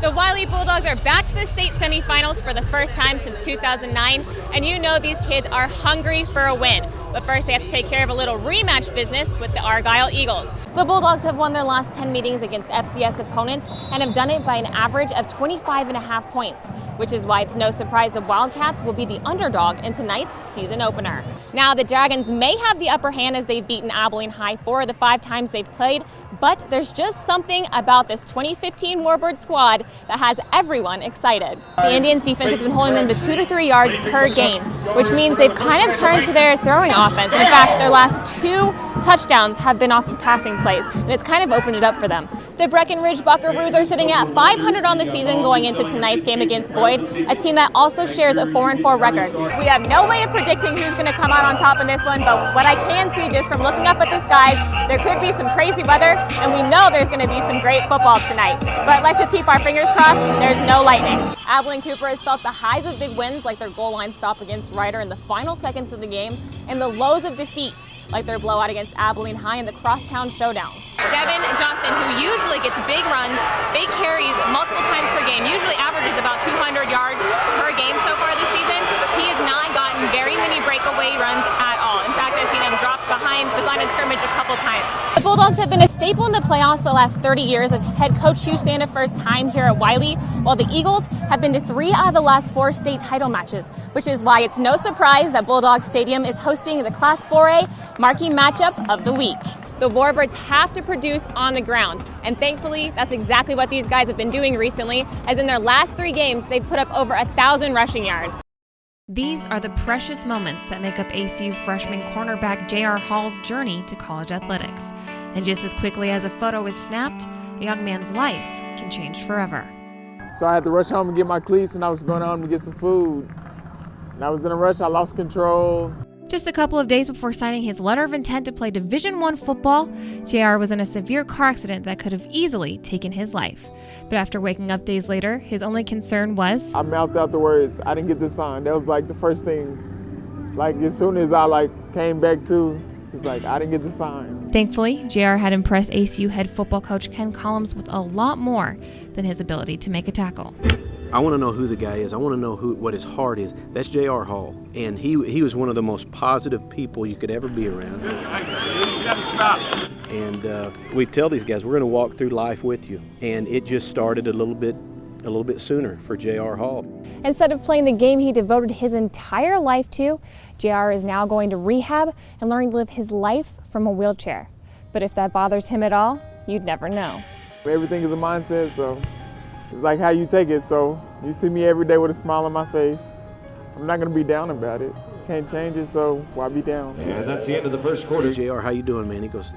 The Wiley Bulldogs are back to the state semifinals for the first time since 2009, and you know these kids are hungry for a win. But first they have to take care of a little rematch business with the Argyle Eagles. The Bulldogs have won their last 10 meetings against FCS opponents and have done it by an average of 25.5 points, which is why it's no surprise the Wildcats will be the underdog in tonight's season opener. Now, the Dragons may have the upper hand as they've beaten Abilene High 4 of the 5 times they've played, but there's just something about this 2015 Warbird squad that has everyone excited. The Indians' defense has been holding them to 2 to 3 yards per game, which means they've kind of turned to their throwing offense. In fact, their last 2 touchdowns have been off of passing plays, and it's kind of opened it up for them. The Breckenridge Buckaroos are sitting at 500 on the season going into tonight's game against Boyd, a team that also shares a 4-4 record. We have no way of predicting who's going to come out on top in this one, but what I can see just from looking up at the skies, there could be some crazy weather, and we know there's going to be some great football tonight. But let's just keep our fingers crossed, there's no lightning. Abilene Cooper has felt the highs of big wins like their goal line stop against Ryder in the final seconds of the game, and the lows of defeat like their blowout against Abilene High in the Crosstown Showdown. Devin Johnson, who usually gets big runs, big carries multiple times per game, usually averages about 200 yards per game so far this season. He has not gotten very many breakaway runs at all. In fact, I've seen him drop behind the line of scrimmage a couple times. The Bulldogs have been a staple in the playoffs the last 30 years of head coach Hugh Sandifer's time here at Wiley, while the Eagles have been to 3 out of the last 4 state title matches, which is why it's no surprise that Bulldog Stadium is hosting the Class 4A marquee matchup of the week. The Warbirds have to produce on the ground, and thankfully that's exactly what these guys have been doing recently, as in their last 3 games they've put up over 1,000 rushing yards. These are the precious moments that make up ACU freshman cornerback J.R. Hall's journey to college athletics. And just as quickly as a photo is snapped, a young man's life can change forever. So I had to rush home and get my cleats, and I was going home to get some food. And I was in a rush, I lost control. Just a couple of days before signing his letter of intent to play Division I football, JR was in a severe car accident that could have easily taken his life. But after waking up days later, his only concern was... I mouthed out the words, I didn't get the sign. That was like the first thing. Like as soon as I came back to, she's like, I didn't get the sign. Thankfully, JR had impressed ACU head football coach Ken Collins with a lot more than his ability to make a tackle. I want to know who the guy is. I want to know what his heart is. That's J.R. Hall, and he was one of the most positive people you could ever be around. You gotta stop. And we tell these guys, we're going to walk through life with you, and it just started a little bit sooner for J.R. Hall. Instead of playing the game he devoted his entire life to, JR is now going to rehab and learning to live his life from a wheelchair. But if that bothers him at all, you'd never know. Everything is a mindset, so it's like how you take it. So you see me every day with a smile on my face. I'm not going to be down about it. Can't change it, so why be down? And that's the end of the first quarter. JR, how you doing, man? He goes,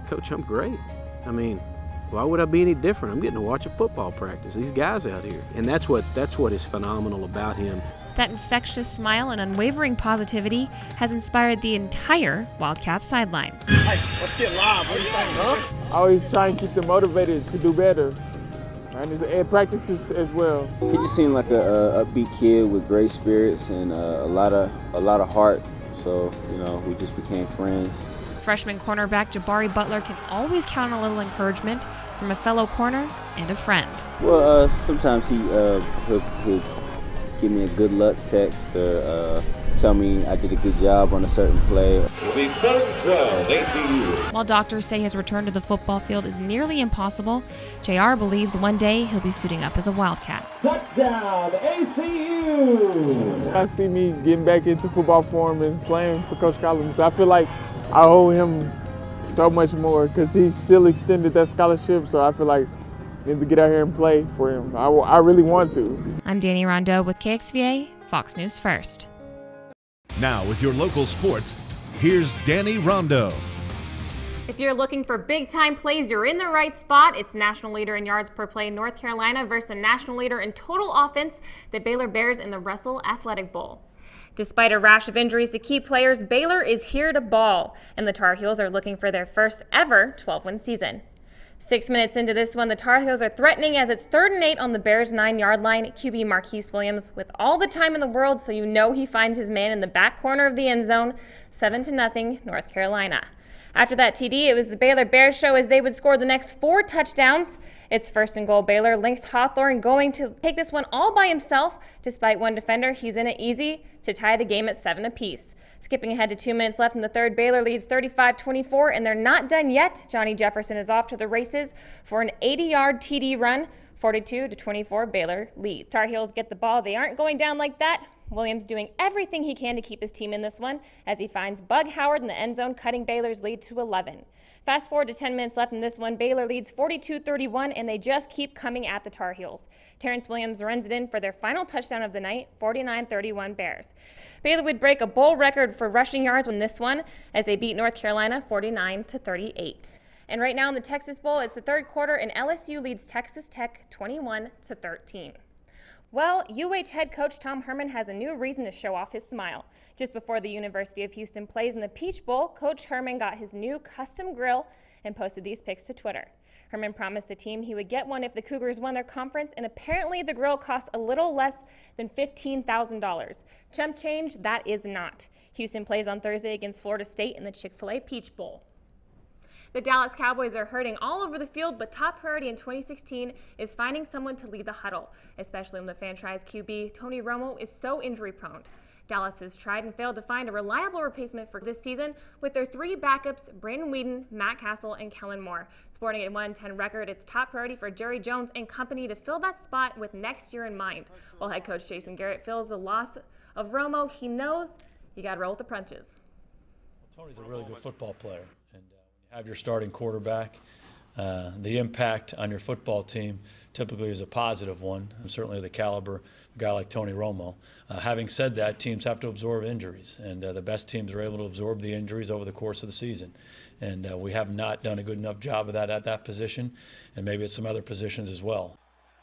Coach, I'm great. I mean, why would I be any different? I'm getting to watch a football practice. These guys out here. And that's what is phenomenal about him. That infectious smile and unwavering positivity has inspired the entire Wildcats sideline. Hey, let's get live. What do you think, huh? I always try and keep them motivated to do better. And practices as well. He just seemed like a upbeat kid with great spirits and a lot of heart. So, we just became friends. Freshman cornerback Jabari Butler can always count on a little encouragement from a fellow corner and a friend. Well, sometimes he'll give me a good luck text or tell me I did a good job on a certain play. It'll be 3rd 12, ACU. While doctors say his return to the football field is nearly impossible, JR believes one day he'll be suiting up as a Wildcat. Touchdown, ACU! I see me getting back into football form and playing for Coach Collins. I feel like I owe him so much more because he still extended that scholarship, so I feel like I need to get out here and play for him. I really want to. I'm Dani Rondeau with KXVA, Fox News First. Now with your local sports, here's Dani Rondeau. If you're looking for big-time plays, you're in the right spot. It's national leader in yards per play North Carolina versus the national leader in total offense, the Baylor Bears in the Russell Athletic Bowl. Despite a rash of injuries to key players, Baylor is here to ball, and the Tar Heels are looking for their first ever 12-win season. 6 minutes into this one, the Tar Heels are threatening as it's 3rd and 8 on the Bears' 9-yard line. QB Marquise Williams with all the time in the world, so you know he finds his man in the back corner of the end zone. 7-0, North Carolina. After that TD, it was the Baylor Bears show as they would score the next 4 touchdowns. It's 1st and goal Baylor. Lynx Hawthorne going to take this one all by himself. Despite one defender, he's in it easy to tie the game at 7 apiece. Skipping ahead to 2 minutes left in the third, Baylor leads 35-24, and they're not done yet. Johnny Jefferson is off to the races for an 80-yard TD run. 42-24, Baylor lead. Tar Heels get the ball. They aren't going down like that. Williams doing everything he can to keep his team in this one as he finds Bug Howard in the end zone, cutting Baylor's lead to 11. Fast forward to 10 minutes left in this one. Baylor leads 42-31, and they just keep coming at the Tar Heels. Terrence Williams runs it in for their final touchdown of the night, 49-31 Bears. Baylor would break a bowl record for rushing yards in this one as they beat North Carolina 49-38. And right now in the Texas Bowl, it's the third quarter, and LSU leads Texas Tech 21-13. Well, UH head coach Tom Herman has a new reason to show off his smile. Just before the University of Houston plays in the Peach Bowl, Coach Herman got his new custom grill and posted these pics to Twitter. Herman promised the team he would get one if the Cougars won their conference, and apparently the grill costs a little less than $15,000. Chump change, that is not. Houston plays on Thursday against Florida State in the Chick-fil-A Peach Bowl. The Dallas Cowboys are hurting all over the field, but top priority in 2016 is finding someone to lead the huddle, especially when the franchise QB, Tony Romo, is so injury-prone. Dallas has tried and failed to find a reliable replacement for this season with their 3 backups, Brandon Weeden, Matt Castle, and Kellen Moore. Sporting a 1-10 record, it's top priority for Jerry Jones and company to fill that spot with next year in mind. While head coach Jason Garrett feels the loss of Romo, he knows you got to roll with the punches. Tony's a really good football player. Have your starting quarterback. The impact on your football team typically is a positive one, and certainly the caliber of a guy like Tony Romo. Having said that, teams have to absorb injuries, and the best teams are able to absorb the injuries over the course of the season. And we have not done a good enough job of that at that position, and maybe at some other positions as well.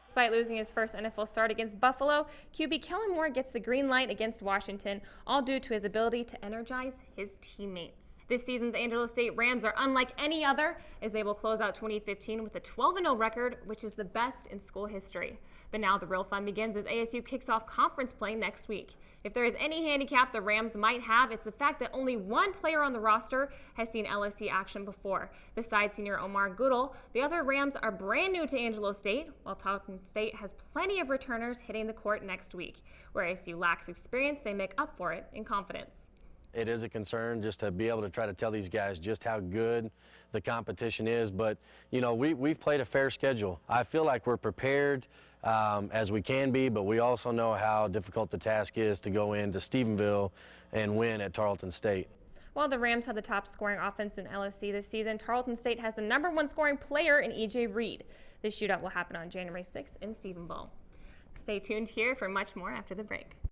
Despite losing his first NFL start against Buffalo, QB Kellen Moore gets the green light against Washington, all due to his ability to energize his teammates. This season's Angelo State Rams are unlike any other, as they will close out 2015 with a 12-0 record, which is the best in school history. But now the real fun begins as ASU kicks off conference play next week. If there is any handicap the Rams might have, it's the fact that only one player on the roster has seen LSC action before. Besides senior Omar Goodell, the other Rams are brand new to Angelo State, while Tarleton State has plenty of returners hitting the court next week. Where ASU lacks experience, they make up for it in confidence. It is a concern just to be able to try to tell these guys just how good the competition is. But, you know, we've played a fair schedule. I feel like we're prepared as we can be, but we also know how difficult the task is to go into Stephenville and win at Tarleton State. While the Rams have the top scoring offense in LSC this season, Tarleton State has the #1 scoring player in E.J. Reed. This shootout will happen on January 6th in Stephenville. Stay tuned here for much more after the break.